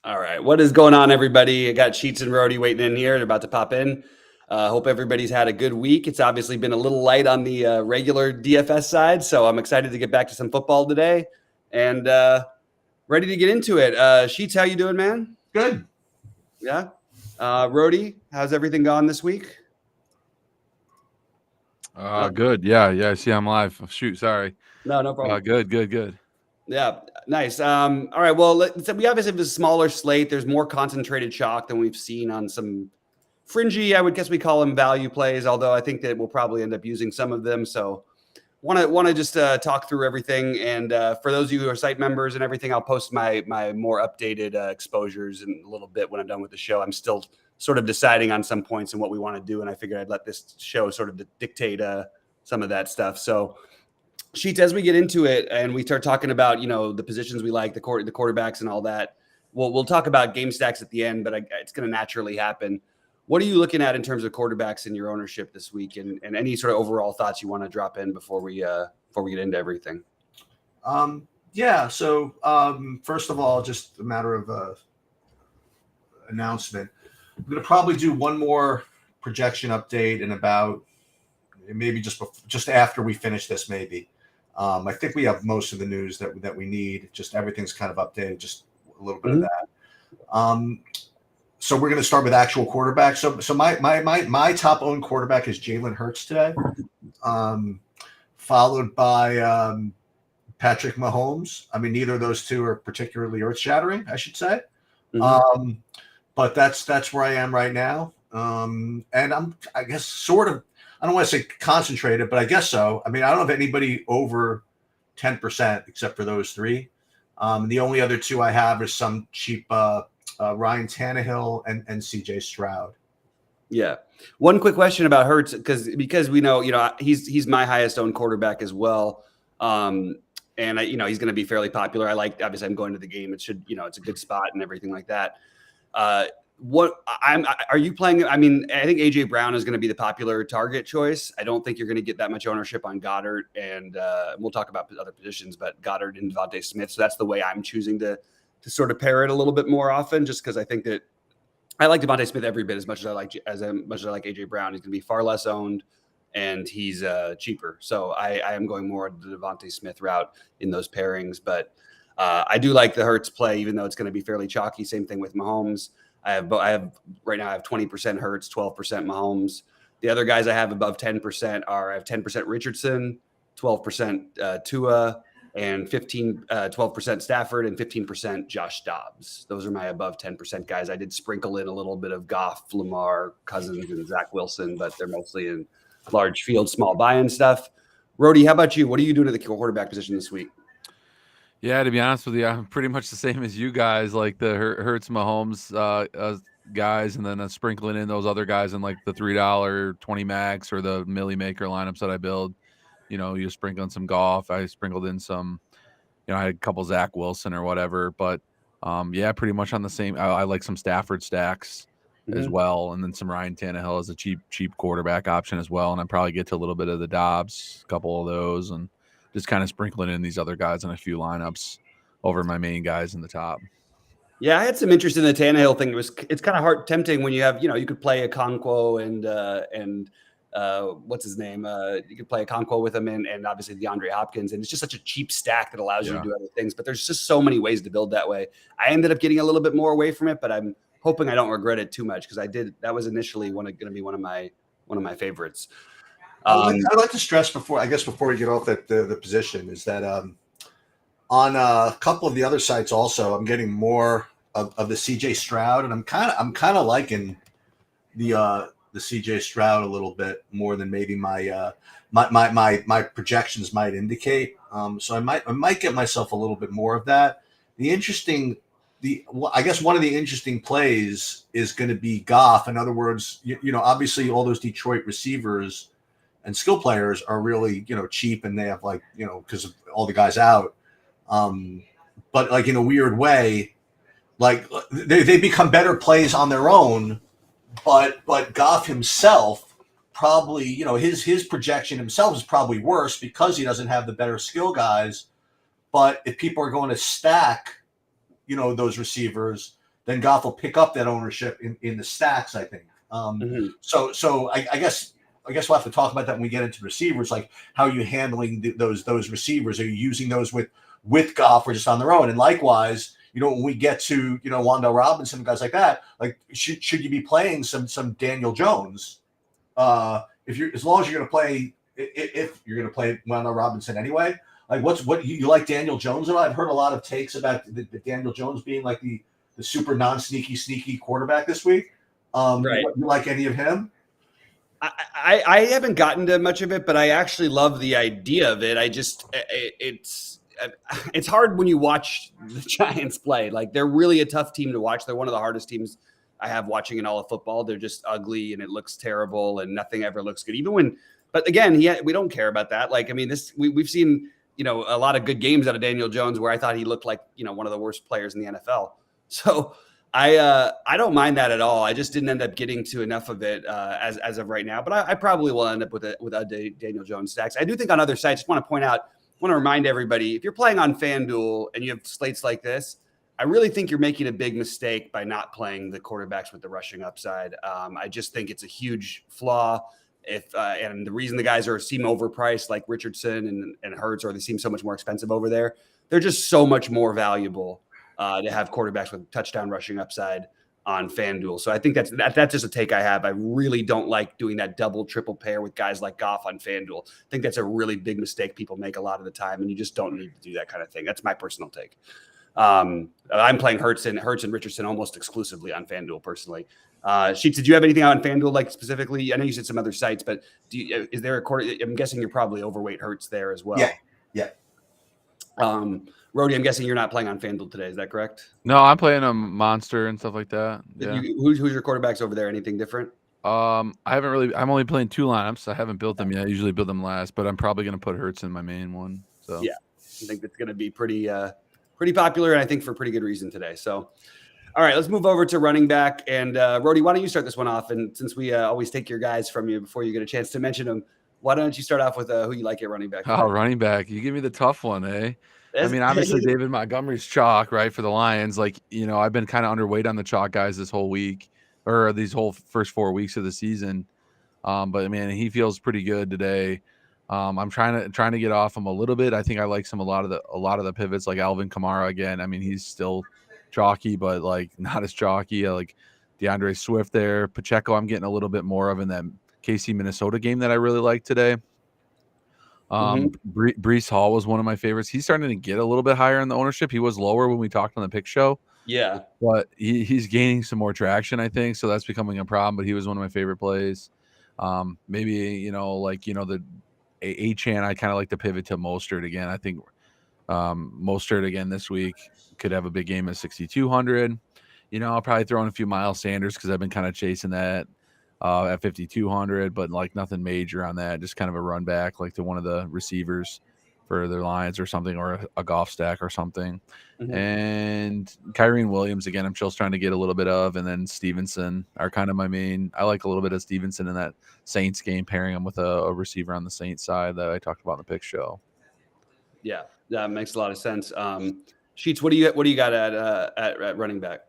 All right. What is going on, everybody? I got Sheets and Rody waiting in here. They're about to pop in. Hope everybody's had a good week. It's obviously been a little light on the regular DFS side, so I'm excited to get back to some football today and ready to get into it. Sheets, how you doing, man? Good. Yeah. Rody, how's everything gone this week? Good. Yeah. I see I'm live. Shoot, sorry. No problem. Good. Yeah, nice. All right. Well, we obviously have a smaller slate. There's more concentrated chalk than we've seen on some fringy, I would guess we call them value plays, although I think that we'll probably end up using some of them. So want to just talk through everything. And for those of you who are site members and everything, I'll post my more updated exposures in a little bit when I'm done with the show. I'm still sort of deciding on some points and what we want to do. And I figured I'd let this show sort of dictate some of that stuff. So Sheets, as we get into it and we start talking about, the positions we like, the quarterbacks and all that, we'll talk about game stacks at the end, but it's going to naturally happen. What are you looking at in terms of quarterbacks in your ownership this week, and any sort of overall thoughts you want to drop in before we get into everything? So first of all, just a matter of announcement. I'm going to probably do one more projection update in about maybe just after we finish this, maybe. I think we have most of the news that we need. Just everything's kind of updated, just a little bit of that. So we're going to start with actual quarterbacks. So my top owned quarterback is Jalen Hurts today, followed by Patrick Mahomes. I mean, neither of those two are particularly earth shattering, I should say. But that's where I am right now. And I guess sort of, I don't want to say concentrated, but I guess so. I mean, I don't have anybody over 10% except for those three. The only other two I have is some cheap Ryan Tannehill and CJ Stroud. Yeah. One quick question about Hurts, because we know, he's my highest owned quarterback as well. And he's going to be fairly popular. Obviously I'm going to the game. It should, it's a good spot and everything like that. Are you playing? I mean, I think AJ Brown is going to be the popular target choice. I don't think you're going to get that much ownership on Goddard, and we'll talk about other positions, but Goddard and Devontae Smith. So that's the way I'm choosing to sort of pair it a little bit more often, just because I think that I like Devontae Smith every bit as much as I like AJ Brown. He's going to be far less owned, and he's cheaper. So I am going more the Devontae Smith route in those pairings, but I do like the Hurts play, even though it's going to be fairly chalky. Same thing with Mahomes. I have right now I have 20% Hurts, 12% Mahomes. The other guys I have above 10% I have 10% Richardson, 12% Tua, and 12% Stafford, and 15% Josh Dobbs. Those are my above 10% guys. I did sprinkle in a little bit of Goff, Lamar, Cousins, and Zach Wilson, but they're mostly in large field, small buy-in stuff. Rody, how about you? What are you doing to the quarterback position this week? Yeah, to be honest with you, I'm pretty much the same as you guys, like the Hurts Mahomes guys, and then sprinkling in those other guys in like the $3 20 max or the Millie Maker lineups that I build. You sprinkle in some Goff. I sprinkled in some, I had a couple Zach Wilson or whatever, but pretty much on the same. I like some Stafford stacks as well, and then some Ryan Tannehill as a cheap quarterback option as well, and I probably get to a little bit of the Dobbs, a couple of those, and just kind of sprinkling in these other guys in a few lineups over my main guys in the top. Yeah, I had some interest in the Tannehill thing. It's kind of tempting when you have, you could play a Okonkwo and what's his name? You could play a Okonkwo with him and obviously DeAndre Hopkins. And it's just such a cheap stack that allows you to do other things. But there's just so many ways to build that way. I ended up getting a little bit more away from it, but I'm hoping I don't regret it too much, because that was initially going to be one of my favorites. I'd like to stress before we get off the position is that on a couple of the other sites also, I'm getting more of the CJ Stroud, and I'm kind of liking the CJ Stroud a little bit more than maybe my projections might indicate. So I might get myself a little bit more of that. I guess one of the interesting plays is going to be Goff. In other words, obviously all those Detroit receivers and skill players are really, cheap, and they have because of all the guys out. But like in a weird way, like they become better plays on their own. But Goff himself probably, his projection himself is probably worse because he doesn't have the better skill guys. But if people are going to stack, those receivers, then Goff will pick up that ownership in the stacks, I think. So I guess we'll have to talk about that when we get into receivers. Like, how are you handling those receivers? Are you using those with Goff or just on their own? And likewise, when we get to Wan'Dale Robinson and guys like that, like should you be playing some Daniel Jones? As long as you're going to play, if you're going to play Wan'Dale Robinson anyway. Like, what you like Daniel Jones about? I've heard a lot of takes about the Daniel Jones being like the super sneaky quarterback this week. Right. You like any of him? I haven't gotten to much of it, but I actually love the idea of it. It's hard when you watch the Giants play. Like, they're really a tough team to watch. They're one of the hardest teams I have watching in all of football. They're just ugly and it looks terrible and nothing ever looks good. But again, we don't care about that. Like, I mean, we've seen, a lot of good games out of Daniel Jones where I thought he looked like, one of the worst players in the NFL. So I don't mind that at all. I just didn't end up getting to enough of it as of right now. But I probably will end up with a Daniel Jones stacks. I do think on other sites, just want to remind everybody, if you're playing on FanDuel and you have slates like this, I really think you're making a big mistake by not playing the quarterbacks with the rushing upside. I just think it's a huge flaw. And the reason the guys seem overpriced, like Richardson and Hurts, or they seem so much more expensive over there, they're just so much more valuable to have quarterbacks with touchdown rushing upside on FanDuel. So I think that's just a take I have. I really don't like doing that double, triple pair with guys like Goff on FanDuel. I think that's a really big mistake people make a lot of the time, and you just don't need to do that kind of thing. That's my personal take. I'm playing Hurts and Richardson almost exclusively on FanDuel personally. Sheets, did you have anything on FanDuel, like specifically? I know you said some other sites, but is there a quarter? I'm guessing you're probably overweight Hurts there as well. Yeah. Rody, I'm guessing you're not playing on FanDuel today. Is that correct? No, I'm playing a Monster and stuff like that. Yeah. Who's your quarterbacks over there? Anything different? I'm only playing 2 lineups. I haven't built them yet. I usually build them last, but I'm probably going to put Hurts in my main one. So yeah, I think that's going to be pretty popular, and I think for pretty good reason today. So, all right, let's move over to running back. And Rody, why don't you start this one off? And since we always take your guys from you before you get a chance to mention them, why don't you start off with who you like at running back? Oh, running back. You give me the tough one, eh? I mean, obviously David Montgomery's chalk, right, for the Lions. Like, I've been kind of underweight on the chalk guys this whole week, or these whole first 4 weeks of the season. But man, he feels pretty good today. I'm trying to get off him a little bit. I think I like a lot of the pivots, like Alvin Kamara again. I mean, he's still chalky, but like not as chalky. I like DeAndre Swift there. Pacheco, I'm getting a little bit more of in that KC Minnesota game that I really liked today. Breece Hall was one of my favorites. He's starting to get a little bit higher in the ownership. He was lower when we talked on the pick show. Yeah, but he's gaining some more traction, I think. So that's becoming a problem. But he was one of my favorite plays. Maybe the Achane, I kind of like to pivot to Mostert again. I think Mostert again this week could have a big game at 6,200. I'll probably throw in a few Miles Sanders because I've been kind of chasing that at 5,200, but like nothing major on that. Just kind of a run back like to one of the receivers for their Lions or something, or a golf stack or something. And Kyrene Williams again, I'm just trying to get a little bit of, and then Stevenson are kind of my main. I like a little bit of Stevenson in that Saints game, pairing him with a receiver on the Saints side that I talked about in the pick show. Yeah, that makes a lot of sense. Sheets, what do you got at running back?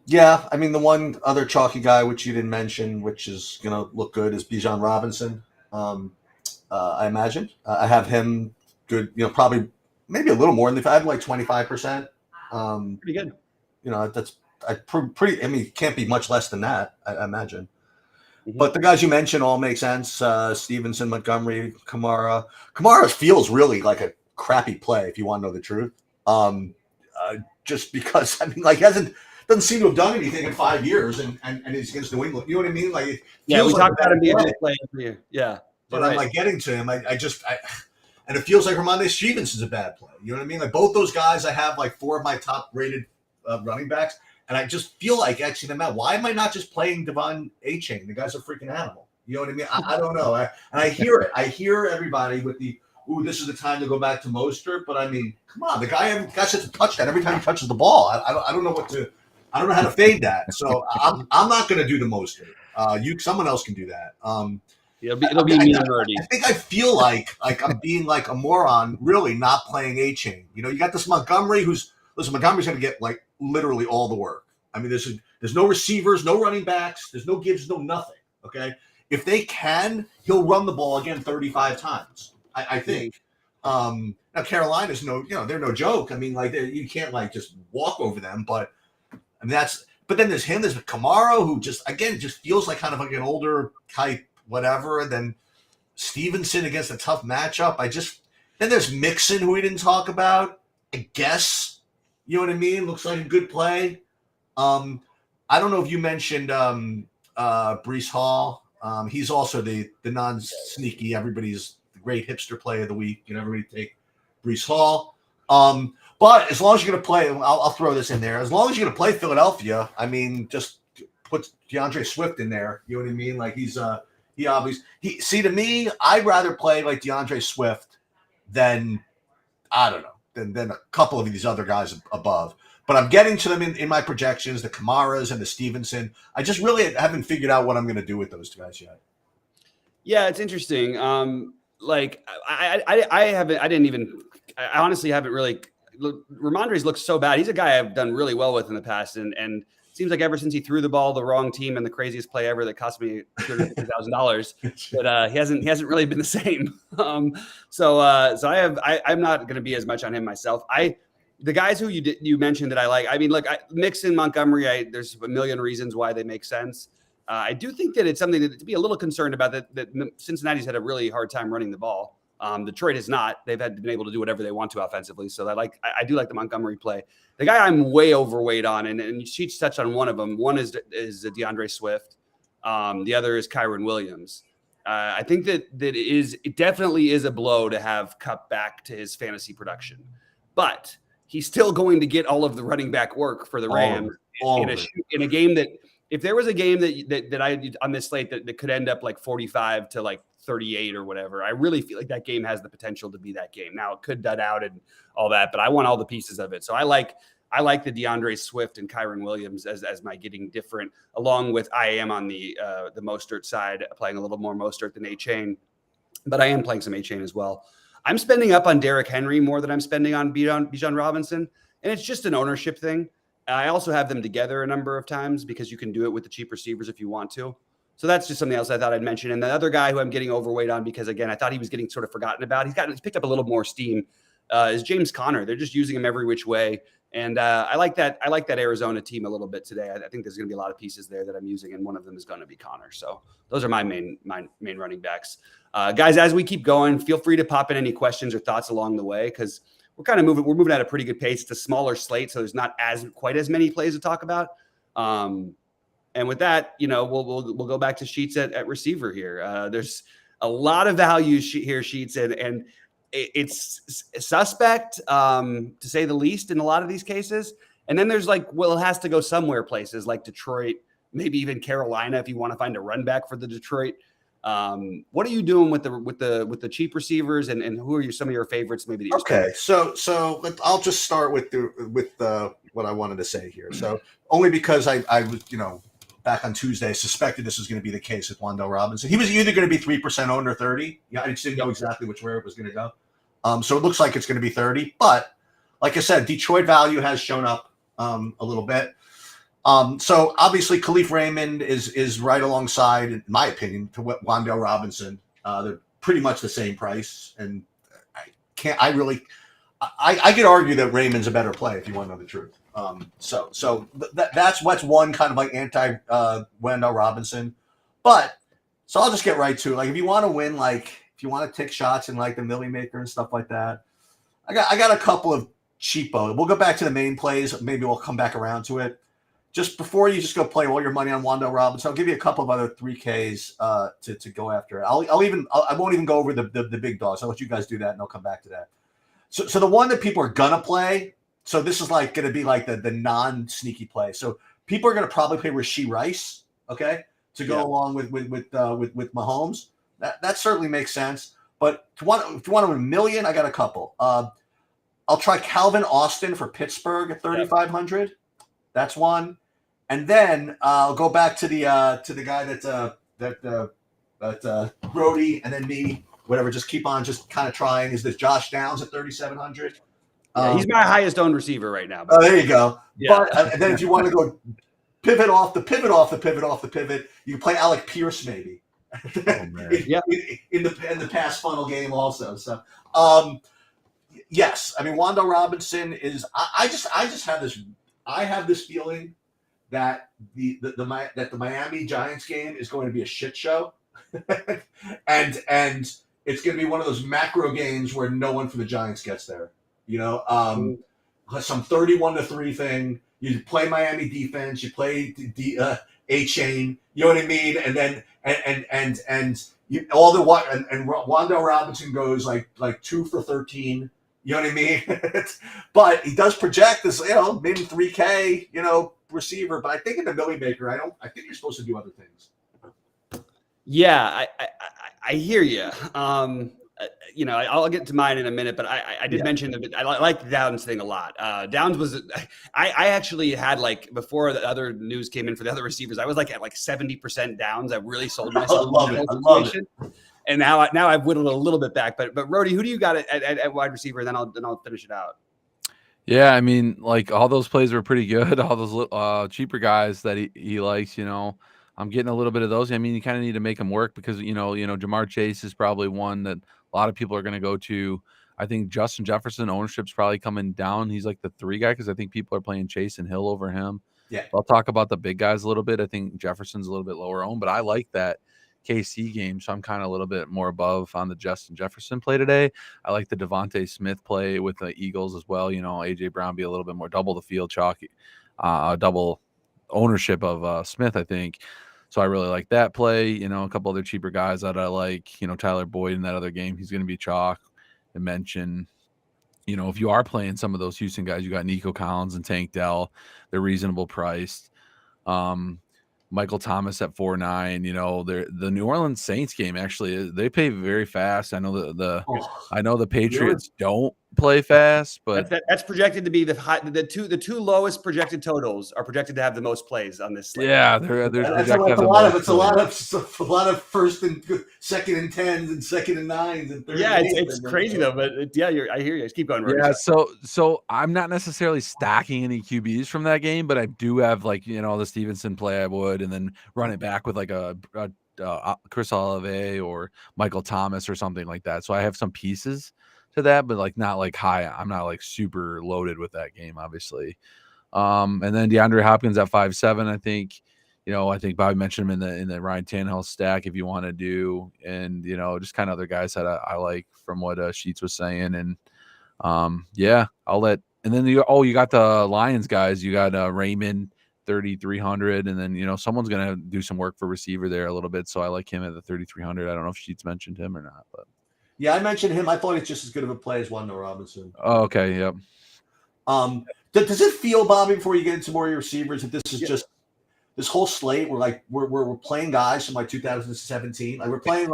Yeah, I mean, the one other chalky guy which you didn't mention, which is going to look good, is Bijan Robinson. I imagine I have him good. Probably maybe a little more than if I have like 25%. Pretty good. That's pretty. I mean, it can't be much less than that. I imagine. But the guys you mentioned all make sense. Stevenson, Montgomery, Kamara. Kamara feels really like a crappy play, if you want to know the truth. Just because, I mean, like, doesn't seem to have done anything in 5 years, and it's against New England. You know what I mean? Like, we talked about him being a good play for you. Yeah. But I'm like getting to him. And it feels like Ramondre Stevenson's a bad play. You know what I mean? Like, both those guys, I have like 4 of my top rated running backs. And I just feel like actually, why am I not just playing Devon Achane? The guy's a freaking animal. You know what I mean? I don't know. And I hear it. I hear everybody with the, this is the time to go back to Mostert. But I mean, come on, the guy gets a touchdown every time he touches the ball. I don't know I don't know how to fade that. So I'm not going to do the Mostert. Someone else can do that. It'll be me and Birdie. I think I feel like I'm being like a moron, really not playing Achane. You got this Montgomery Montgomery's going to get like literally all the work. I mean, there's no receivers, no running backs, there's no Gibbs, no nothing. Okay, if they can, he'll run the ball again 35 times. I think. Now Carolina's they're no joke. I mean, like you can't like just walk over them, but I mean But then there's him. There's Kamara, who just feels like kind of like an older type, whatever. And then Stevenson against a tough matchup. Then there's Mixon, who we didn't talk about. I guess, you know what I mean. Looks like a good play. I don't know if you mentioned Breece Hall. He's also the non-sneaky, everybody's great hipster play of the week. Everybody take Breece Hall. But as long as you're going to play, I'll throw this in there. As long as you're going to play Philadelphia, I mean, just put DeAndre Swift in there. You know what I mean? Like to me, I'd rather play like DeAndre Swift than I don't know than a couple of these other guys above. But I'm getting to them in my projections, the Kamaras and the Stevenson. I just really haven't figured out what I'm going to do with those guys yet. Yeah, it's interesting. Like I honestly haven't really. Ramondre's looked so bad. He's a guy I've done really well with in the past, and it seems like ever since he threw the ball the wrong team and the craziest play ever that cost me $250,000, that he hasn't really been the same. So I'm not going to be as much on him myself. The guys who you mentioned that I like. I mean, look, Mixon, Montgomery. There's a million reasons why they make sense. I do think that it's something to be a little concerned about. That Cincinnati's had a really hard time running the ball. Detroit has not. They've been able to do whatever they want to offensively. So I do like the Montgomery play. The guy I'm way overweight on, and Sheets touched on one of them. One is DeAndre Swift. The other is Kyron Williams. I think that it definitely is a blow to have Kupp back to his fantasy production, but he's still going to get all of the running back work for the Rams in a game that, if there was a game that I on this slate that could end up like 45 to like 38 or whatever, I really feel like that game has the potential to be that game. Now it could dud out and all that, but I want all the pieces of it. So I like the DeAndre Swift and Kyron Williams as my getting different, along with I am on the Mostert side, playing a little more Mostert than A-Chain, but I am playing some A-Chain as well. I'm spending up on Derrick Henry more than I'm spending on Bijan Robinson, and it's just an ownership thing. I also have them together a number of times because you can do it with the cheap receivers if you want to. So that's just something else I thought I'd mention. And the other guy who I'm getting overweight on, because again, I thought he was getting sort of forgotten about, he's picked up a little more steam, is James Conner. They're just using him every which way. And I like that Arizona team a little bit today. I think there's going to be a lot of pieces there that I'm using, and one of them is going to be Conner. So those are my main running backs. Guys, as we keep going, feel free to pop in any questions or thoughts along the way, because we're moving at a pretty good pace. It's a smaller slate, so there's not quite as many plays to talk about. And with that, we'll go back to Sheets at receiver here. There's a lot of value here, Sheets, and it's suspect to say the least in a lot of these cases. And then there's it has to go somewhere, places like Detroit, maybe even Carolina if you want to find a run back for the Detroit. What are you doing with the cheap receivers, and who are some of your favorites? Maybe okay. So I'll just start with what I wanted to say here. So only because I was back on Tuesday suspected this was going to be the case with Wan'Dale Robinson. He was either going to be 3% owned or 30. Yeah, I just didn't know exactly where it was going to go. So it looks like it's going to be 30. But like I said, Detroit value has shown up a little bit. So obviously Khalif Raymond is right alongside, in my opinion, to Wan'Dale Robinson. They're pretty much the same price, and I could argue that Raymond's a better play if you want to know the truth. So that's what's one kind of like anti Wan'Dale Robinson, but so I'll just get right to it. If you want to win, if you want to take shots in the Millie Maker and stuff like that, I got a couple of cheapo. We'll go back to the main plays. Maybe we'll come back around to it. Just before you just go play all your money on Wan'Dale Robinson, I'll give you a couple of other 3Ks to go after. I won't even go over the big dogs. I'll let you guys do that, and I'll come back to that. So the one that people are gonna play. So this is going to be the non-sneaky play. So people are going to probably play Rashee Rice, okay, to go along with Mahomes. That certainly makes sense. But if you want to win a million, I got a couple. I'll try Calvin Austin for Pittsburgh at 3,500. That's one. And then I'll go back to the guy that Brody and then me, whatever. Just keep on just kind of trying. Is this Josh Downs at 3,700? Yeah, he's my highest owned receiver right now. Oh, there you go. Yeah. But and then if you want to go pivot off the pivot, you can play Alec Pierce maybe. In the pass funnel game also. So yes, I mean Wando Robinson is. I just have this. I have this feeling that the Miami Giants game is going to be a shit show, and it's going to be one of those macro games where no one from the Giants gets there. Some 31-3 thing. You play Miami defense. You play A-Chain. You know what I mean? And then and Wando Robinson goes like 2 for 13. You know what I mean? But he does project this, maybe 3K, receiver. But I think in the Millie Maker, I think you're supposed to do other things. Yeah, I hear you. I'll get to mine in a minute, but I did mention that I like the Downs thing a lot. Downs was, I actually had before the other news came in for the other receivers, I was at 70% Downs. I really sold myself. I love it. And now I've whittled a little bit back. But Rody, who do you got at wide receiver? And then I'll finish it out. Yeah, I mean, all those plays were pretty good. All those cheaper guys that he likes, I'm getting a little bit of those. I mean, you kind of need to make them work because Jamar Chase is probably one that a lot of people are going to go to. I think Justin Jefferson ownership's probably coming down. He's like the 3 guy because I think people are playing Chase and Hill over him. Yeah, I'll talk about the big guys a little bit. I think Jefferson's a little bit lower owned, but I like that KC game, so I'm kind of a little bit more above on the Justin Jefferson play today. I like the Devontae Smith play with the Eagles as well. AJ Brown be a little bit more double the field chalky, double ownership of Smith, I think. So I really like that play. A couple other cheaper guys that I like. Tyler Boyd in that other game, he's going to be chalk. And mention, if you are playing some of those Houston guys, you got Nico Collins and Tank Dell. They're reasonable priced. Michael Thomas at 4.9. The New Orleans Saints game actually they pay very fast. I know the Patriots don't play fast, but that's projected to be the two lowest projected totals are projected to have the most plays on this slate. Yeah, there's a lot of first and second and 10s and second and 9s and 30. Yeah, it's crazy though, but I hear you. Just keep going. Right? Yeah, so I'm not necessarily stacking any QBs from that game, but I do have the Stevenson play I would, and then run it back with a Chris Olave or Michael Thomas or something like that. So I have some pieces to that, but not high. I'm not super loaded with that game, obviously. And then DeAndre Hopkins at 5.7. I think, I think Bobby mentioned him in the Ryan Tannehill stack if you want to do, and just kind of other guys that I like from what Sheets was saying, and I'll let. And then you got the Lions guys. You got Raymond 3,300, and then someone's gonna do some work for receiver there a little bit. So I like him at the 3,300. I don't know if Sheets mentioned him or not, but. Yeah, I mentioned him. I thought he's just as good of a play as Wando Robinson. Oh, okay, yep. Does it feel, Bobby, before you get into more of your receivers, that this is just this whole slate? We're playing guys from 2017. We're playing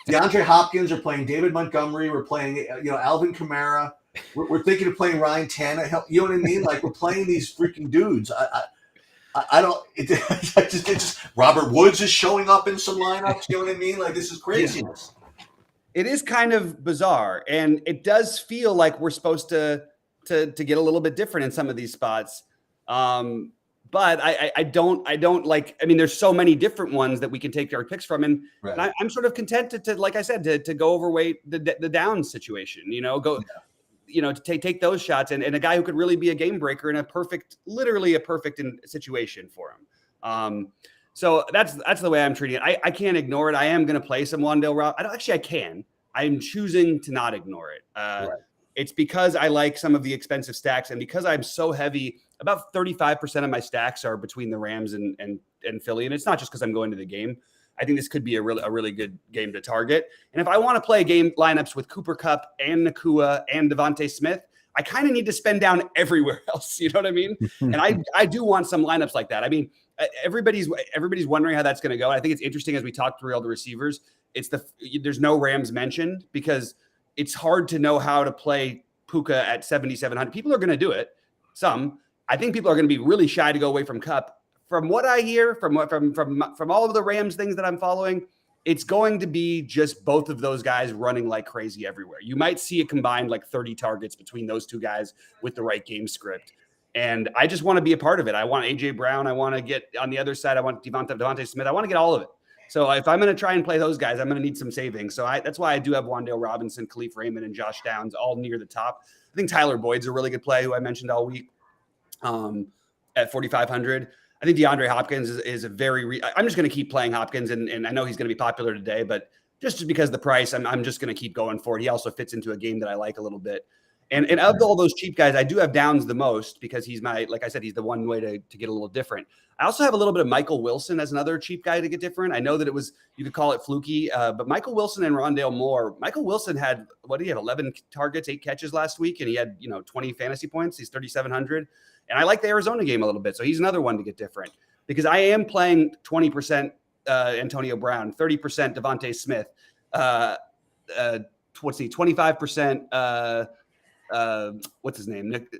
DeAndre Hopkins. We're playing David Montgomery. We're playing Alvin Kamara. We're thinking of playing Ryan Tannehill. You know what I mean? We're playing these freaking dudes. I don't. It just Robert Woods is showing up in some lineups. You know what I mean? This is craziness. It is kind of bizarre, and it does feel like we're supposed to get a little bit different in some of these spots. But I don't like. I mean, there's so many different ones that we can take our picks from, and I'm sort of content to like I said, to go overweight the down situation. To take those shots, and a guy who could really be a game breaker in literally a perfect situation for him. So that's the way I'm treating it. I can't ignore it. I am going to play some Wandale Rob. I can. I'm choosing to not ignore it. It's because I like some of the expensive stacks, and because I'm so heavy. About 35% of my stacks are between the Rams and Philly, and it's not just because I'm going to the game. I think this could be a really good game to target. And if I want to play game lineups with Cooper Kupp and Nakua and Devontae Smith, I kind of need to spend down everywhere else. You know what I mean? And I do want some lineups like that. I mean, everybody's wondering how that's going to go. I think it's interesting as we talk through all the receivers. There's no Rams mentioned because it's hard to know how to play Puka at 7,700. People are going to do it. I think people are going to be really shy to go away from Kupp. From what I hear, from all of the Rams things that I'm following, it's going to be just both of those guys running like crazy everywhere. You might see a combined like 30 targets between those two guys with the right game script. And I just want to be a part of it. I want AJ Brown. I want to get on the other side. I want Devontae Smith. I want to get all of it. So if I'm going to try and play those guys, I'm going to need some savings. So that's why I do have Wan'Dale Robinson, Khalif Raymond, and Josh Downs all near the top. I think Tyler Boyd's a really good play, who I mentioned all week at 4,500. I think DeAndre Hopkins is a very I'm just going to keep playing Hopkins, and I know he's going to be popular today, but just because of the price, I'm just going to keep going for it. He also fits into a game that I like a little bit. And of all those cheap guys, I do have Downs the most because he's like I said, he's the one way to get a little different. I also have a little bit of Michael Wilson as another cheap guy to get different. I know that you could call it fluky, but Michael Wilson and Rondale Moore. Michael Wilson had, 11 targets, 8 catches last week, and he had, 20 fantasy points. He's 3,700. And I like the Arizona game a little bit. So he's another one to get different because I am playing 20% Antonio Brown, 30% Devontae Smith, 25%. What's his name? Nick,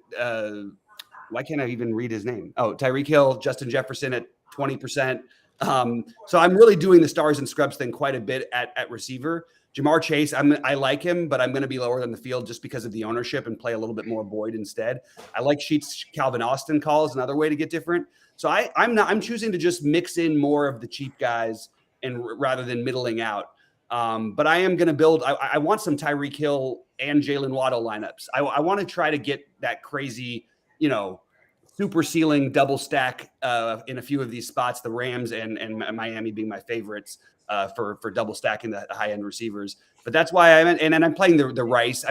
why can't I even read his name? Oh, Tyreek Hill, Justin Jefferson at 20%. So I'm really doing the stars and scrubs thing quite a bit at receiver. Jamar Chase, I like him, but I'm going to be lower than the field just because of the ownership and play a little bit more Boyd instead. I like Sheets Calvin Austin calls, another way to get different. So I'm choosing to just mix in more of the cheap guys and rather than middling out. But I am going to build. I want some Tyreek Hill and Jalen Waddle lineups. I want to try to get that crazy, super ceiling double stack in a few of these spots. The Rams and Miami being my favorites for double stacking the high end receivers. But that's why I'm playing the Rice.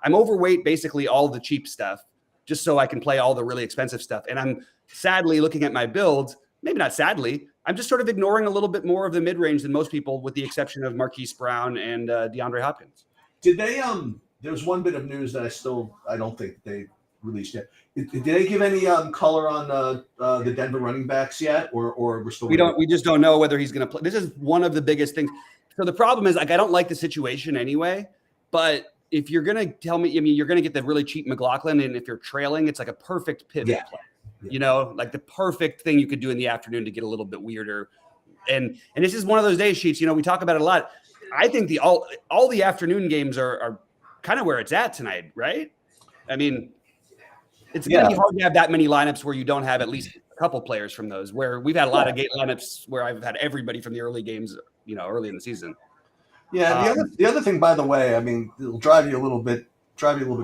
I'm overweight basically all the cheap stuff just so I can play all the really expensive stuff. And I'm sadly looking at my build. Maybe not sadly. I'm just sort of ignoring a little bit more of the mid-range than most people, with the exception of Marquise Brown and DeAndre Hopkins. Did they? There was one bit of news that I don't think they released yet. Did they give any color on the Denver running backs yet, or we're still? We just don't know whether he's going to play. This is one of the biggest things. So the problem is, I don't like the situation anyway. But if you're going to tell me, you're going to get the really cheap McLaughlin, and if you're trailing, it's like a perfect pivot play. Yeah. Like the perfect thing you could do in the afternoon to get a little bit weirder. And this is one of those days, Sheets, we talk about it a lot. I think all the afternoon games are kind of where it's at tonight, right? I mean, it's going to be hard to have that many lineups where you don't have at least a couple players from those, where we've had a lot of gate lineups where I've had everybody from the early games, early in the season. Yeah. The other thing, by the way, I mean, it'll drive you a little bit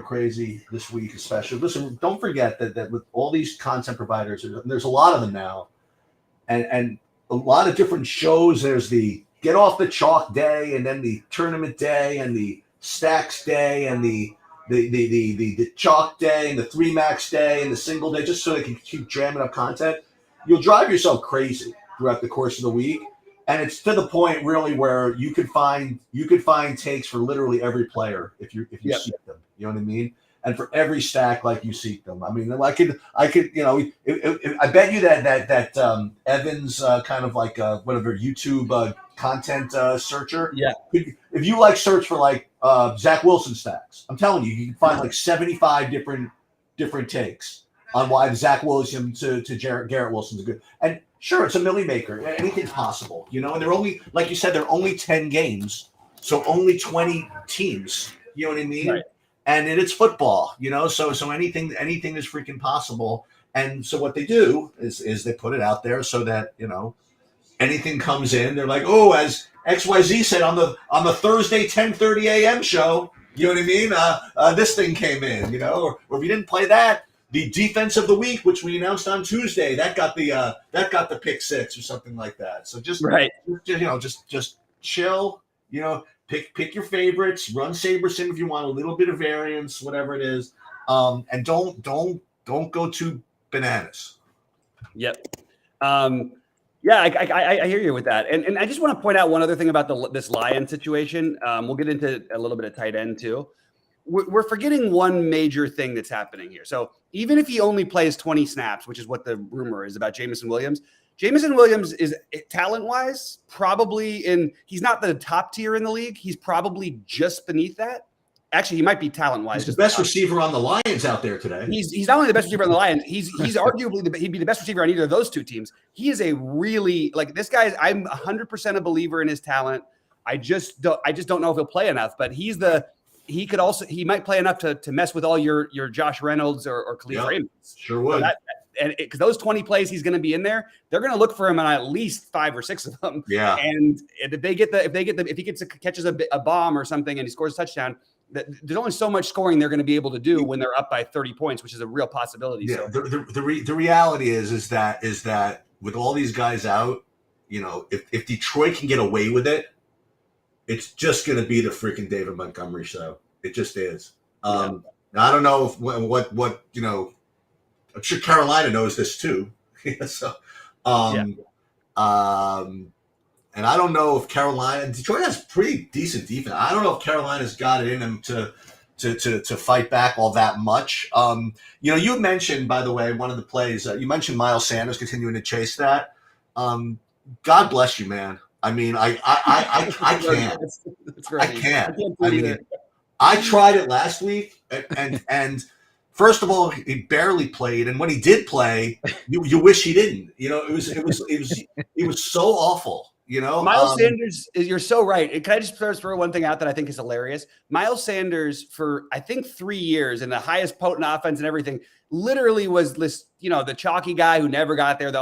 crazy this week, especially. Listen, don't forget that with all these content providers, there's a lot of them now, and a lot of different shows. There's the get off the chalk day, and then the tournament day, and the stacks day, and the chalk day, and the 3 max day, and the single day, just so they can keep jamming up content. You'll drive yourself crazy throughout the course of the week. And it's to the point really where you could find takes for literally every player if you seek them. You know what I mean? And for every stack, like you seek them. I mean, I could. I bet you that Evans kind of like whatever YouTube content searcher. Yeah. If you search for Zach Wilson stacks, I'm telling you can find 75 different takes on why Zach Wilson to Garrett Wilson's good. And sure, it's a milli maker. Anything's possible, and they're only, like you said, they're only 10 games, so only 20 teams. You know what I mean? Right. And it's football, so anything is freaking possible. And so what they do is they put it out there so that anything comes in. They're like, oh, as XYZ said on the Thursday 10:30 a.m. show, you know what I mean? This thing came in, or if you didn't play that. The defense of the week, which we announced on Tuesday, that got the pick 6 or something like that. So just just chill. Pick your favorites. Run Saberson if you want a little bit of variance, whatever it is, and don't go too bananas. Yep. Yeah, I hear you with that, and I just want to point out one other thing about this Lion situation. We'll get into a little bit of tight end too. We're forgetting one major thing that's happening here. So even if he only plays 20 snaps, which is what the rumor is about Jameson Williams is talent-wise probably he's not the top tier in the league. He's probably just beneath that. Actually, he might be talent-wise. He's the best receiver on the Lions out there today. He's not only the best receiver on the Lions. He's arguably he'd be the best receiver on either of those two teams. He is a really this guy. I'm 100% a believer in his talent. I just don't know if he'll play enough. But he might play enough to mess with all your Josh Reynolds or Khalil Raymond. Sure would. So and because those 20 plays he's going to be in there, they're going to look for him on at least 5 or 6 of them. Yeah. And if he catches a bomb or something and he scores a touchdown, there's only so much scoring they're going to be able to do when they're up by 30 points, which is a real possibility. Yeah. So. The reality is that with all these guys out, if Detroit can get away with it, it's just going to be the freaking David Montgomery show. It just is. I don't know what I'm sure Carolina knows this too. So, and I don't know if Detroit has pretty decent defense. I don't know if Carolina's got it in them to fight back all that much. You mentioned, by the way, one of the plays, you mentioned Miles Sanders continuing to chase that. God bless you, man. I mean, I can't. I can't. I mean, I tried it last week, and first of all, he barely played, and when he did play, you wish he didn't. It was so awful. Miles Sanders, you're so right. Can I just throw one thing out that I think is hilarious? Miles Sanders, for I think 3 years, and the highest potent offense and everything, literally was this, the chalky guy who never got there.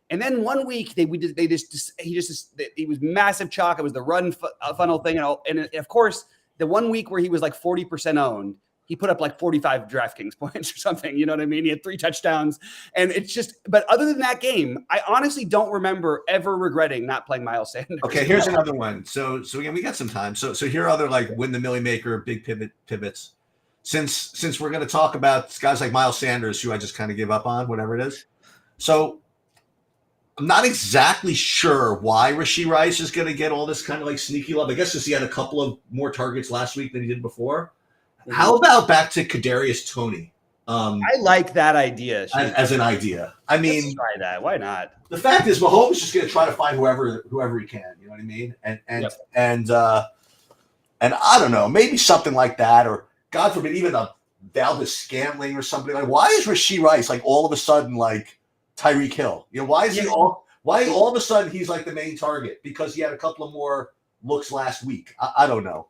And then 1 week he was massive chalk. It was the run funnel thing, and of course the 1 week where he was like 40% owned, he put up like 45 DraftKings points or something. You know what I mean? He had 3 touchdowns, and it's just. But other than that game, I honestly don't remember ever regretting not playing Miles Sanders. Okay, here's another one. So again, we got some time. So here are other win the Millie Maker big pivots. Since we're going to talk about guys like Miles Sanders, who I just kind of give up on, whatever it is. So I'm not exactly sure why Rashee Rice is going to get all this kind of sneaky love. I guess because he had a couple of more targets last week than he did before. How about back to Kadarius Toney? I like that idea. As an idea. I mean, let's try that. Why not? The fact is, Mahomes is just going to try to find whoever he can. You know what I mean? And I don't know, maybe something like that, or God forbid, even a Valdez Scantling or something. Why is Rashee Rice all of a sudden Tyreek Hill? Why is he all of a sudden he's the main target? Because he had a couple of more looks last week. I don't know.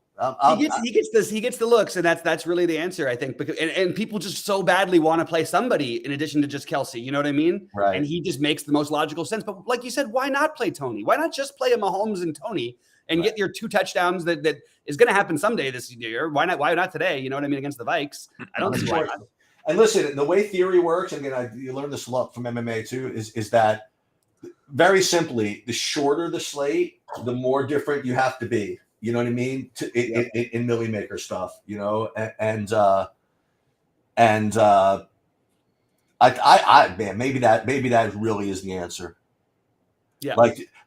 He gets the looks, and that's really the answer, I think. Because and people just so badly want to play somebody in addition to just Kelsey. You know what I mean? Right. And he just makes the most logical sense. But like you said, why not play Toney? Why not just play a Mahomes and Toney and get your 2 touchdowns that is going to happen someday this year? Why not? Why not today? You know what I mean? Against the Vikes, I don't see why not. And listen, the way theory works, and again, you learn this a lot from MMA too, is that very simply, the shorter the slate, the more different you have to be. You know what I mean? In Millie Maker stuff, man, maybe that really is the answer. Yeah.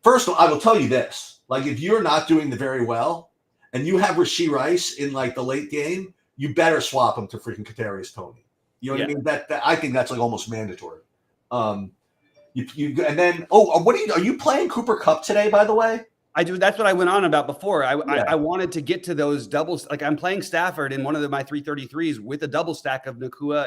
First of all, I will tell you this: if you're not doing very well, and you have Rashee Rice in the late game, you better swap him to freaking Kadarius Toney. You know what I mean? That I think that's almost mandatory. And then are you playing Cooper Kupp today? By the way. I do. That's what I went on about before. I wanted to get to those doubles. I'm playing Stafford in one of my 333s with a double stack of Nacua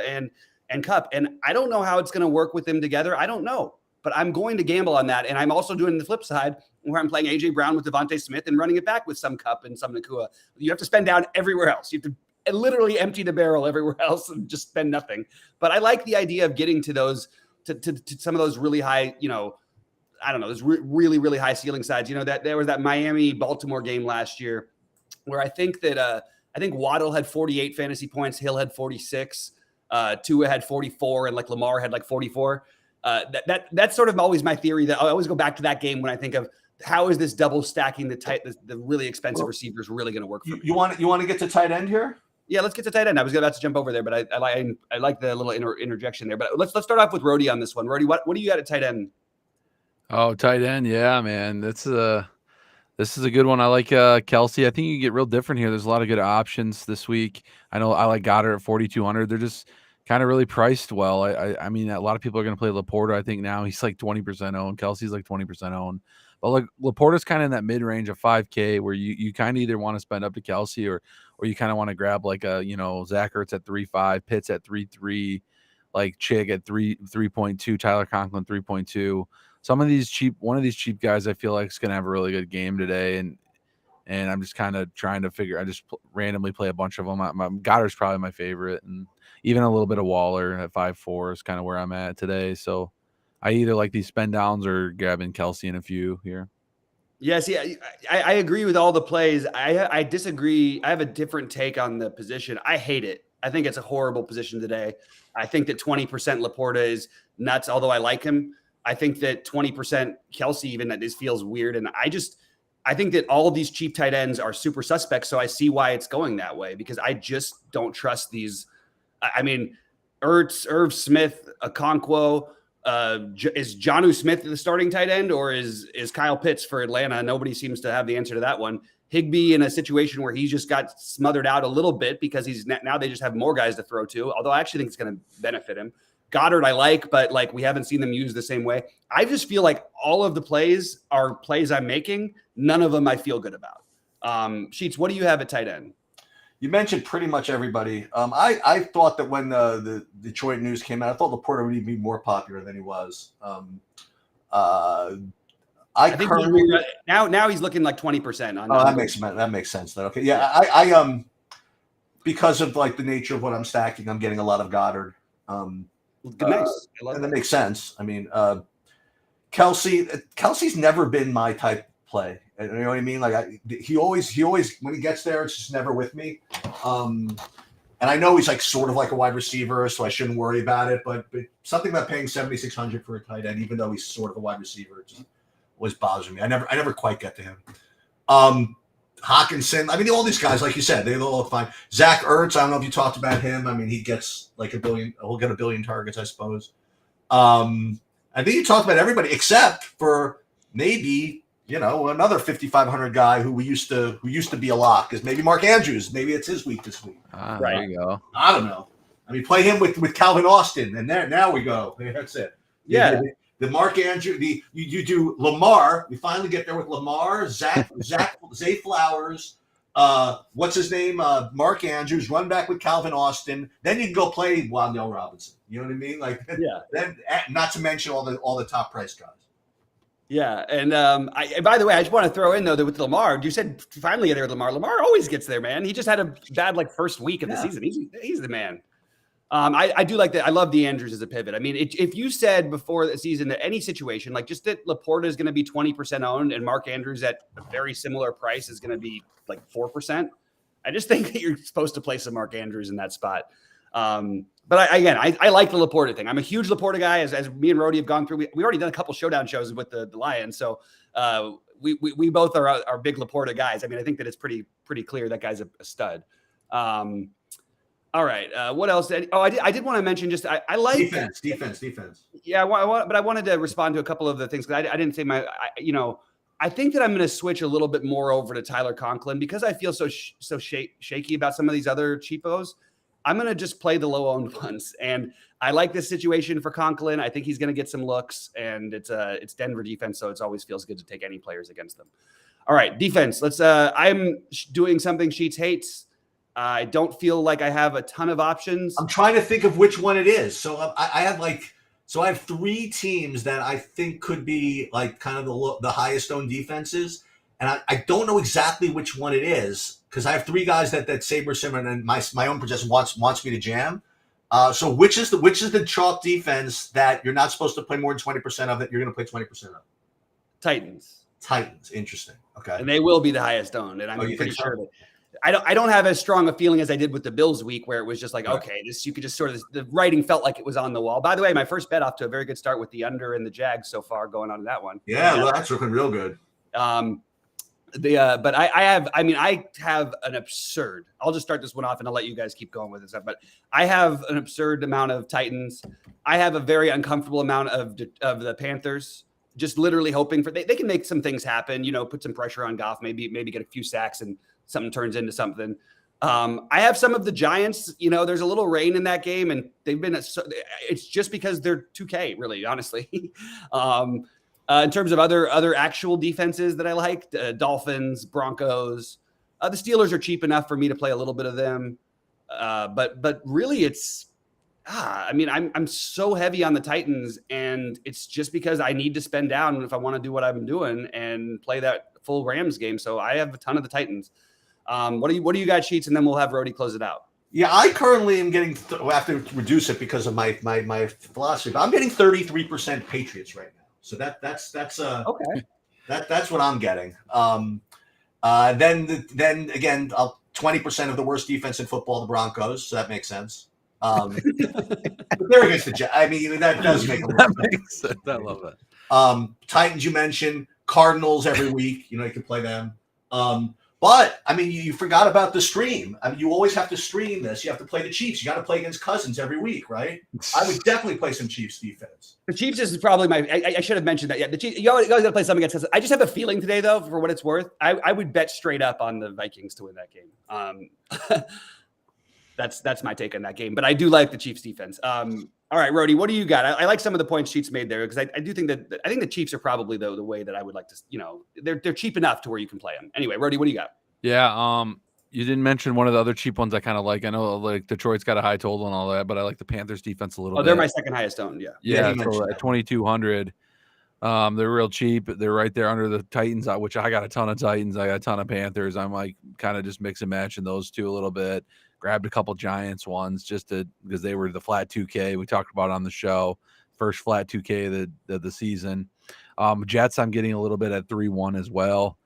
and Kupp. And I don't know how it's going to work with them together. I don't know, but I'm going to gamble on that. And I'm also doing the flip side where I'm playing AJ Brown with Devontae Smith and running it back with some Kupp and some Nacua. You have to spend down everywhere else. You have to literally empty the barrel everywhere else and just spend nothing. But I like the idea of getting to those, to some of those really high, I don't know, there's really, really high ceiling sides. That there was that Miami-Baltimore game last year where I think Waddle had 48 fantasy points, Hill had 46, Tua had 44, and Lamar had 44. That's sort of always my theory. That I always go back to that game when I think of how is this double stacking the really expensive receivers really going to work for me. You want to get to tight end here? Yeah, let's get to tight end. I was about to jump over there, but I like the little interjection there. But let's start off with Rody on this one. Rody, what do you got at tight end? Oh, tight end. Yeah, man. This is a good one. I like Kelsey. I think you get real different here. There's a lot of good options this week. I know I like Goddard at 4,200. They're just kind of really priced well. I mean, a lot of people are going to play Laporta. I think now he's like 20% owned. Kelsey's like 20% owned. But like Laporta's kind of in that mid range of 5K where you kind of either want to spend up to Kelsey or you kind of want to grab like a, Zach Ertz at 3.5, Pitts at 3.3, like Chig at 3.2, Tyler Conklin 3.2. One of these cheap guys I feel like is going to have a really good game today. And I'm just kind of trying to figure. I just randomly play a bunch of them. Goddard's probably my favorite, and even a little bit of Waller at 5.4 is kind of where I'm at today. So I either like these spend downs or grabbing Kelsey in a few here. Yeah, see, I agree with all the plays. I disagree. I have a different take on the position. I hate it. I think it's a horrible position today. I think that 20% Laporta is nuts, although I like him. I think that 20% Kelsey even that this feels weird. And I think that all of these cheap tight ends are super suspects. So I see why it's going that way because I just don't trust these. I mean, Ertz, Irv Smith, Okonkwo, is Jonnu Smith the starting tight end or is Kyle Pitts for Atlanta? Nobody seems to have the answer to that one. Higbee in a situation where he just got smothered out a little bit because now they just have more guys to throw to, although I actually think it's going to benefit him. Goddard I like, but like we haven't seen them used the same way. I just feel like all of the plays are plays I'm making. None of them I feel good about. Sheets, what do you have at tight end? You mentioned pretty much everybody. I thought that when the Detroit news came out, I thought Laporta would be more popular than he was. I think now he's looking like 20% on. That makes sense. Though. Okay, yeah, I because of like the nature of what I'm stacking, I'm getting a lot of Goddard. Nice. And that makes sense. I mean, Kelsey's never been my type play. You know what I mean? Like he always when he gets there, it's just never with me. And I know he's like sort of like a wide receiver, so I shouldn't worry about it. But something about paying $7,600 for a tight end, even though he's sort of a wide receiver, just always bothers me. I never quite get to him. Hawkinson, I mean, all these guys, like you said, they all look fine. Zach Ertz, I don't know if you talked about him. I mean, he gets like 1 billion. He'll get 1 billion targets, I suppose. I think you talked about everybody except for maybe another 5,500 guy who used to be a lock is maybe Mark Andrews. Maybe it's his week this week. Right. There you go. I don't know. I mean, play him with Calvin Austin, and now we go. That's it. Yeah. The Mark Andrews, you do Lamar. We finally get there with Lamar, Zay Flowers. What's his name? Mark Andrews. Run back with Calvin Austin. Then you can go play Wan'Dale Robinson. You know what I mean? Like, yeah. Then, not to mention all the top price guys. Yeah, and by the way, I just want to throw in though that with Lamar, you said finally get there with Lamar. Lamar always gets there, man. He just had a bad first week of the season. He's the man. I do like that. I love the Andrews as a pivot. I mean, if you said before the season that any situation, like just that Laporta is going to be 20% owned and Mark Andrews at a very similar price is going to be like 4%, I just think that you're supposed to play some Mark Andrews in that spot. But I like the Laporta thing. I'm a huge Laporta guy. As me and Rody have gone through, we already done a couple showdown shows with the Lions. So we both are big Laporta guys. I mean, I think that it's pretty clear that guy's a stud. All right. What else? I did want to mention just I like defense. Yeah, but I wanted to respond to a couple of the things because I didn't say I think that I'm going to switch a little bit more over to Tyler Conklin because I feel so shaky about some of these other cheapos. I'm going to just play the low-owned ones, and I like this situation for Conklin. I think he's going to get some looks, and it's Denver defense, so it always feels good to take any players against them. All right, defense. Let's. I'm doing something Sheets hates. I don't feel like I have a ton of options. I'm trying to think of which one it is. So I have 3 teams that I think could be like kind of the highest owned defenses, and I don't know exactly which one it is. Because I have 3 guys that Saber Simon and my own projection wants me to jam. So which is the chalk defense that you're not supposed to play more than 20% of that you're going to play 20% of? Titans. Interesting. Okay. And they will be the highest owned, and I'm pretty sure that I don't have as strong a feeling as I did with the Bills week where it was just like, okay, this you could just sort of the writing felt like it was on the wall. By the way, my first bet off to a very good start with the under and the Jags so far going on to that one. Yeah, well, that's looking real good. But I have an absurd. I'll just start this one off and I'll let you guys keep going with this. But I have an absurd amount of Titans. I have a very uncomfortable amount of the Panthers. Just literally hoping for they can make some things happen. Put some pressure on Goff. Maybe get a few sacks and something turns into something. I have some of the Giants. You know, there's a little rain in that game, and they've been. It's just because they're 2K, really, honestly. In terms of other actual defenses that I like, Dolphins, Broncos, the Steelers are cheap enough for me to play a little bit of them. But really, it's. I mean, I'm so heavy on the Titans, and it's just because I need to spend down if I want to do what I'm doing and play that full Rams game. So I have a ton of the Titans. What do you got, Sheets, and then we'll have Rody close it out. Yeah, I currently am getting. I have to reduce it because of my philosophy. But I'm getting 33% Patriots right now. So that's Okay. That's what I'm getting. Then again, 20% of the worst defense in football, the Broncos. So that makes sense. But they're against the Jets. I mean, that does make a lot of sense. I love that. Titans you mentioned, Cardinals every week. You know, you can play them. But I mean, you forgot about the stream. I mean, you always have to stream this. You have to play the Chiefs. You got to play against Cousins every week, right? I would definitely play some Chiefs defense. The Chiefs is probably my. I should have mentioned that. Yeah, the Chiefs. You always got to play something against Cousins. I just have a feeling today, though, for what it's worth, I would bet straight up on the Vikings to win that game. That's my take on that game. But I do like the Chiefs defense. All right, Rody, what do you got? I like some of the points Sheets made there because I do think that I think the Chiefs are probably the way that I would like to. You know, they're cheap enough to where you can play them. Anyway, Rody, what do you got? Yeah, you didn't mention one of the other cheap ones I kind of like. I know like Detroit's got a high total and all that, but I like the Panthers defense a little bit. Oh, they're my second highest owned. Yeah, so at 2,200. They're real cheap. They're right there under the Titans, which I got a ton of Titans. I got a ton of Panthers. I'm like kind of just mix and matching those two a little bit. Grabbed a couple Giants ones just because they were the flat 2K we talked about on the show. First flat 2K of the season. Jets I'm getting a little bit at 3-1 as well.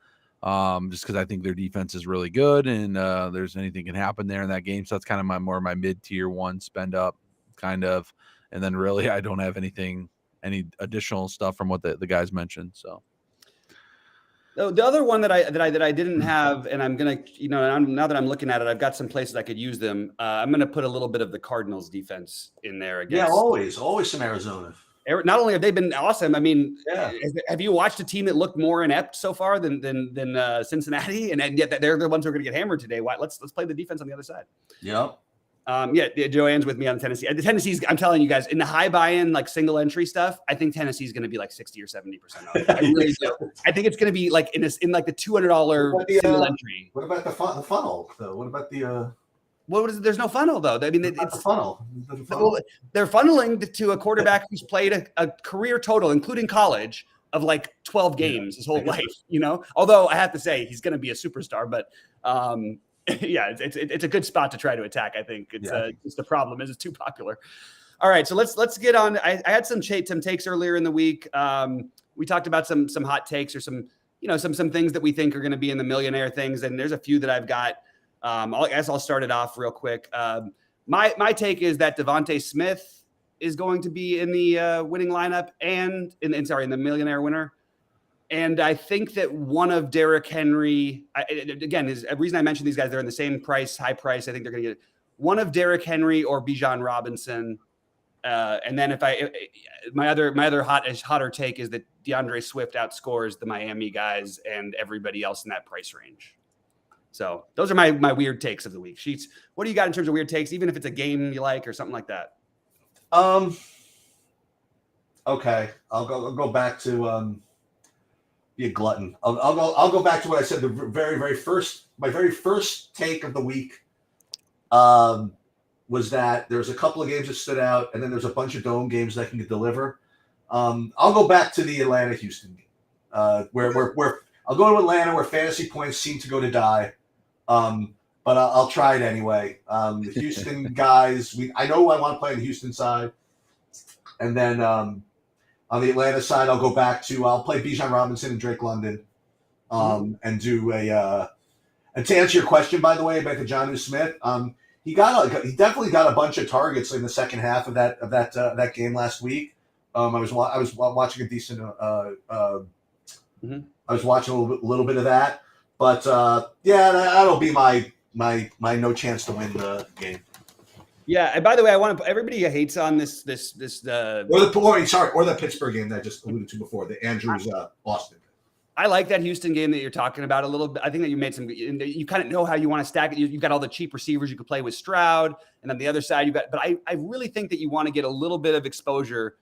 Just because I think their defense is really good and there's anything can happen there in that game. So that's kind of my mid-tier one spend up kind of. And then really I don't have any additional stuff from what the guys mentioned. So the other one that I didn't have, and I'm gonna, now that I'm looking at it, I've got some places I could use them. I'm gonna put a little bit of the Cardinals defense in there again. Yeah, always some Arizona. Not only have they been awesome, I mean, have you watched a team that looked more inept so far than Cincinnati, and yet they're the ones who are going to get hammered today? Why? Let's play the defense on the other side. Yep. Joanne's with me on Tennessee. The Tennessee's, I'm telling you guys, in the high buy-in, like single entry stuff, I think Tennessee's going to be like 60 or 70% off. I really do. I think it's going to be like in like the $200 single entry. What about the funnel though? What about the? What is it? There's no funnel though. I mean, it's the funnel. Well, they're funneling to a quarterback who's played a career total, including college, of like 12 games his whole life. You know, although I have to say he's going to be a superstar, but. Yeah, it's a good spot to try to attack. I think it's the problem is it's too popular. All right, so let's get on. I had some takes earlier in the week. We talked about some hot takes or some things that we think are going to be in the millionaire things, and there's a few that I've got. I guess I'll start it off real quick. My take is that Devontae Smith is going to be in the winning lineup and in the millionaire winner. And I think that one of Derrick Henry, again, is a reason I mentioned these guys. They're in the same high price. I think they're going to get one of Derrick Henry or Bijan Robinson. And then my other hotter take is that DeAndre Swift outscores the Miami guys and everybody else in that price range. So those are my weird takes of the week. Sheets, what do you got in terms of weird takes, even if it's a game you like or something like that? Okay, I'll go back to be a glutton. I'll go back to what I said. My very first take of the week was that there's a couple of games that stood out, and then there's a bunch of dome games that can deliver. I'll go back to the Atlanta-Houston game, where I'll go to Atlanta, where fantasy points seem to go to die. But I'll try it anyway. The Houston guys, I know I want to play on the Houston side, and then on the Atlanta side, I'll play Bijan Robinson and Drake London, and do and to answer your question, by the way, about the Jonnu Smith, he definitely got a bunch of targets in the second half of that game last week. I was watching a decent. I was watching a little bit of that, but that'll be my no chance to win the game. Yeah, and by the way, I want to. Everybody hates on this. Or the Pittsburgh game that I just alluded to before, the Andrews Boston. I like that Houston game that you're talking about a little bit. I think that you made some. You kind of know how you want to stack it. You've got all the cheap receivers you could play with Stroud, and then the other side you've got. But I really think that you want to get a little bit of exposure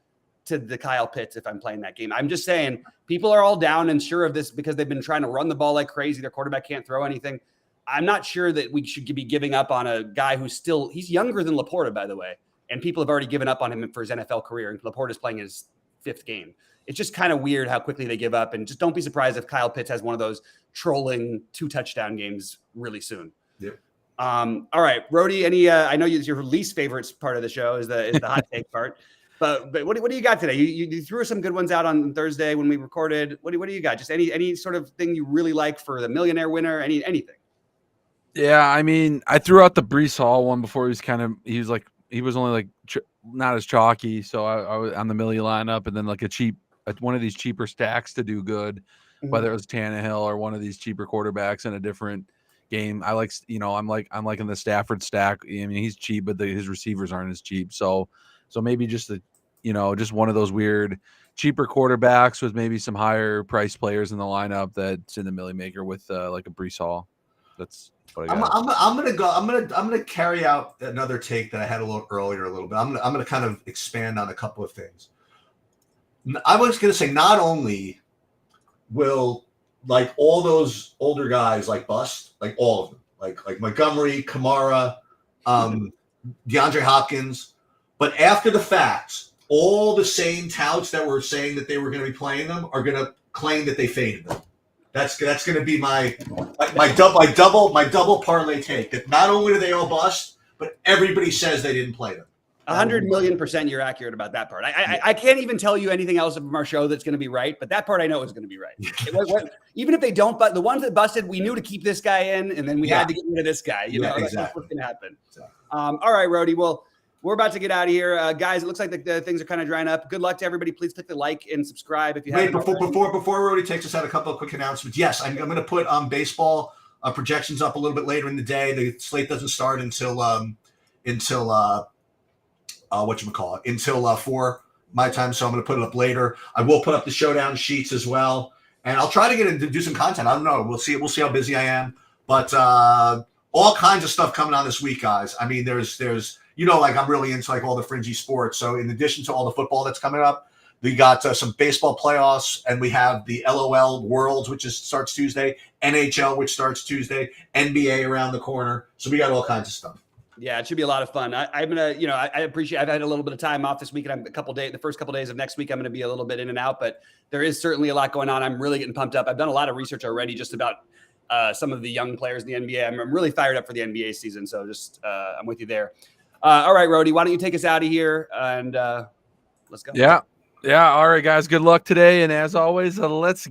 to the Kyle Pitts if I'm playing that game. I'm just saying people are all down and sure of this because they've been trying to run the ball like crazy. Their quarterback can't throw anything. I'm not sure that we should be giving up on a guy he's younger than Laporta, by the way, and people have already given up on him for his NFL career. And Laporta is playing his 5th game. It's just kind of weird how quickly they give up, and just don't be surprised if Kyle Pitts has one of those trolling 2-touchdown games really soon. Yep. All right, Rody, any, I know your least favorite part of the show is the hot take part, but what do you got today? You threw some good ones out on Thursday when we recorded. What do you got? Just any sort of thing you really like for the millionaire winner, anything? Yeah, I mean, I threw out the Breece Hall one before. He was only like not as chalky. So I was on the Millie lineup, and then like one of these cheaper stacks to do good, whether it was Tannehill or one of these cheaper quarterbacks in a different game. I'm liking the Stafford stack. I mean, he's cheap, but his receivers aren't as cheap. So maybe just just one of those weird cheaper quarterbacks with maybe some higher price players in the lineup that's in the Millie maker with like a Breece Hall. That's what I got. I'm gonna carry out another take that I had a little earlier. I'm gonna kind of expand on a couple of things. I was gonna say not only will like all those older guys like bust, like all of them, like Montgomery, Kamara, DeAndre Hopkins, but after the fact, all the same touts that were saying that they were going to be playing them are going to claim that they faded them. That's going to be my double parlay take. That not only do they all bust, but everybody says they didn't play them. 100,000,000% you're accurate about that part. I can't even tell you anything else from our show that's going to be right, but that part I know is going to be right. Even if they don't, but the ones that busted, we knew to keep this guy in, and then we had to get rid of this guy. Exactly. That's what's going to happen. Exactly. All right, Rody. Well, we're about to get out of here. Guys, it looks like the things are kind of drying up. Good luck to everybody. Please click the like and subscribe if you haven't. Before Rody takes us out, a couple of quick announcements. Yes, I'm going to put baseball projections up a little bit later in the day. The slate doesn't start until 4 my time, so I'm going to put it up later. I will put up the showdown sheets as well, and I'll try to get into do some content. I don't know. We'll see how busy I am, but all kinds of stuff coming on this week, guys. I mean, there's like I'm really into like all the fringy sports. So in addition to all the football that's coming up, we got some baseball playoffs, and we have the LOL Worlds, which starts Tuesday, NHL, which starts Tuesday, NBA around the corner. So we got all kinds of stuff. Yeah, it should be a lot of fun. I'm gonna, I appreciate. I've had a little bit of time off this week, and the first couple days of next week, I'm gonna be a little bit in and out. But there is certainly a lot going on. I'm really getting pumped up. I've done a lot of research already, just about some of the young players in the NBA. I'm really fired up for the NBA season. So just I'm with you there. All right, Rody, why don't you take us out of here and let's go. Yeah. All right, guys. Good luck today, and as always, let's